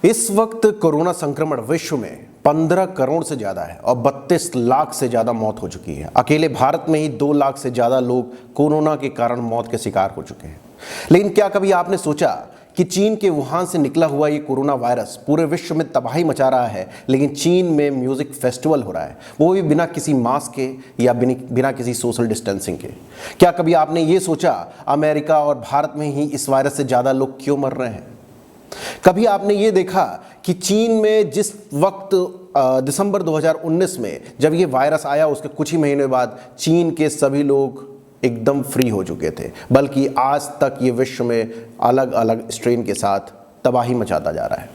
इस वक्त कोरोना संक्रमण विश्व में 15 करोड़ से ज़्यादा है और 32 लाख से ज़्यादा मौत हो चुकी है। अकेले भारत में ही 2 लाख से ज़्यादा लोग कोरोना के कारण मौत के शिकार हो चुके हैं। लेकिन क्या कभी आपने सोचा कि चीन के वुहान से निकला हुआ ये कोरोना वायरस पूरे विश्व में तबाही मचा रहा है, लेकिन चीन में म्यूजिक फेस्टिवल हो रहा है, वो भी बिना किसी मास्क के या बिना किसी सोशल डिस्टेंसिंग के। क्या कभी आपने ये सोचा अमेरिका और भारत में ही इस वायरस से ज़्यादा लोग क्यों मर रहे हैं? कभी आपने ये देखा कि चीन में जिस वक्त दिसंबर 2019 में जब ये वायरस आया, उसके कुछ ही महीने बाद चीन के सभी लोग एकदम फ्री हो चुके थे, बल्कि आज तक ये विश्व में अलग अलग स्ट्रेन के साथ तबाही मचाता जा रहा है।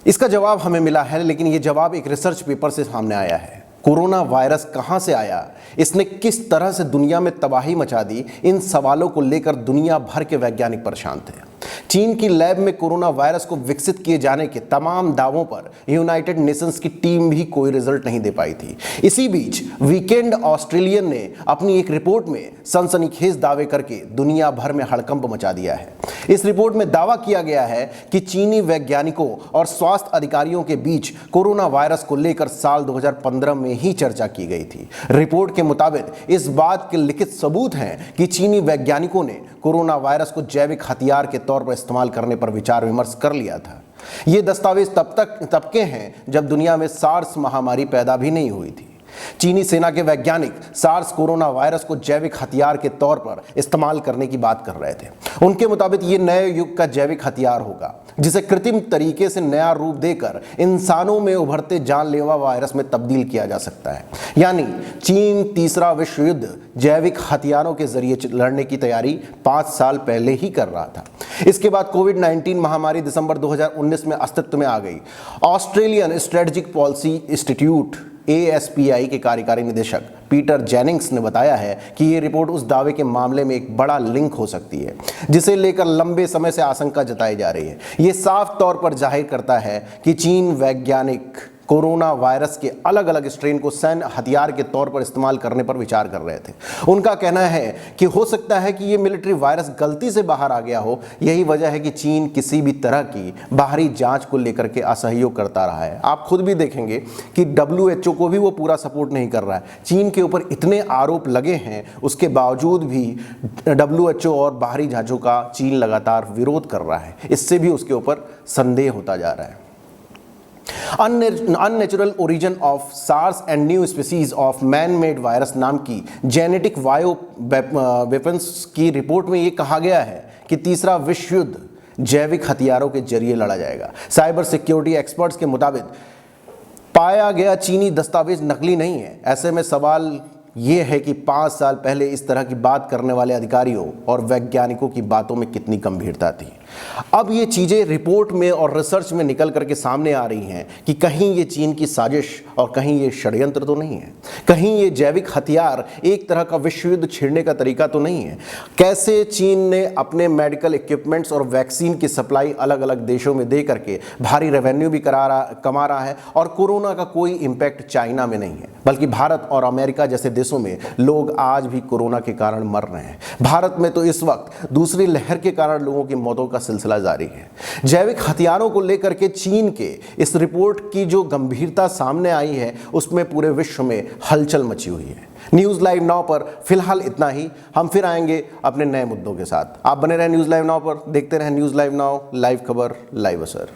इसका जवाब हमें मिला है, लेकिन ये जवाब एक रिसर्च पेपर से सामने आया है। कोरोना वायरस कहां से आया, इसने किस तरह से दुनिया में तबाही मचा दी, इन सवालों को लेकर दुनिया भर के वैज्ञानिक परेशान थे। चीन की लैब में कोरोना वायरस को विकसित किए जाने के तमाम दावों पर यूनाइटेड नेशंस की टीम भी कोई रिजल्ट नहीं दे पाई थी। इसी बीच वीकेंड ऑस्ट्रेलियन ने अपनी एक रिपोर्ट में सनसनीखेज दावे करके दुनिया भर में हड़कंप मचा दिया है। इस रिपोर्ट में दावा किया गया है कि चीनी वैज्ञानिकों और स्वास्थ्य अधिकारियों के बीच कोरोना वायरस को लेकर साल 2015 में ही चर्चा की गई थी। रिपोर्ट के मुताबिक इस बात के लिखित सबूत हैं कि चीनी वैज्ञानिकों ने कोरोना वायरस को जैविक हथियार के तौर पर इस्तेमाल करने पर विचार विमर्श कर लिया था। ये दस्तावेज तब के हैं जब दुनिया में सार्स महामारी पैदा भी नहीं हुई थी। चीनी सेना के वैज्ञानिक सार्स कोरोना वायरस को जैविक हथियार के तौर पर इस्तेमाल करने की बात कर रहे थे। उनके मुताबिक ये नए युग का जैविक हथियार होगा, जिसे कृत्रिम तरीके से नया रूप देकर इंसानों में उभरते जानलेवा वायरस में तब्दील किया जा सकता है। यानी चीन तीसरा विश्व युद्ध जैविक हथियारों के जरिए लड़ने की तैयारी 5 साल पहले ही कर रहा था। इसके बाद कोविड-19 महामारी दिसंबर 2019 में अस्तित्व में आ गई। Australian strategic policy institute ASPI के कार्यकारी निदेशक पीटर जेनिंग्स ने बताया है कि ये रिपोर्ट उस दावे के मामले में एक बड़ा लिंक हो सकती है, जिसे लेकर लंबे समय से आशंका जताई जा रही है। ये साफ तौर पर जाहिर करता है कि चीन वैज्ञानिक कोरोना वायरस के अलग अलग स्ट्रेन को सैन्य हथियार के तौर पर इस्तेमाल करने पर विचार कर रहे थे। उनका कहना है कि हो सकता है कि ये मिलिट्री वायरस गलती से बाहर आ गया हो। यही वजह है कि चीन किसी भी तरह की बाहरी जांच को लेकर के असहयोग करता रहा है। आप खुद भी देखेंगे कि WHO को भी वो पूरा सपोर्ट नहीं कर रहा है। चीन के ऊपर इतने आरोप लगे हैं, उसके बावजूद भी WHO और बाहरी जांचों का चीन लगातार विरोध कर रहा है। इससे भी उसके ऊपर संदेह होता जा रहा है। Unnatural origin of SARS and new species of man made virus नाम की जेनेटिक बायो वेपन्स की रिपोर्ट में ये कहा गया है कि तीसरा विश्व युद्ध जैविक हथियारों के जरिए लड़ा जाएगा। साइबर सिक्योरिटी एक्सपर्ट्स के मुताबिक पाया गया चीनी दस्तावेज नकली नहीं है। ऐसे में सवाल ये है कि 5 साल पहले इस तरह की बात करने वाले अधिकारियों और वैज्ञानिकों की बातों में कितनी गंभीरता थी। अब ये चीज़ें रिपोर्ट में और रिसर्च में निकल करके सामने आ रही हैं कि कहीं ये चीन की साजिश और कहीं ये षड्यंत्र तो नहीं है, कहीं ये जैविक हथियार एक तरह का विश्व युद्ध छेड़ने का तरीका तो नहीं है। कैसे चीन ने अपने मेडिकल इक्विपमेंट्स और वैक्सीन की सप्लाई अलग अलग देशों में दे करके भारी रेवेन्यू भी कमा रहा है, और कोरोना का कोई इम्पैक्ट चाइना में नहीं है, बल्कि भारत और अमेरिका जैसे देशों में लोग आज भी कोरोना के कारण मर रहे हैं। भारत में तो इस वक्त दूसरी लहर के कारण लोगों की मौतों का सिलसिला जारी है। जैविक हथियारों को लेकर के चीन के इस रिपोर्ट की जो गंभीरता सामने आई है, उसमें पूरे विश्व में हलचल मची हुई है। न्यूज़ लाइव नाउ पर फिलहाल इतना ही। हम फिर आएंगे अपने नए मुद्दों के साथ। आप बने रहें न्यूज़ लाइव नाउ पर, देखते रहें न्यूज़ लाइव नाउ, लाइव खबर, लाइव असर।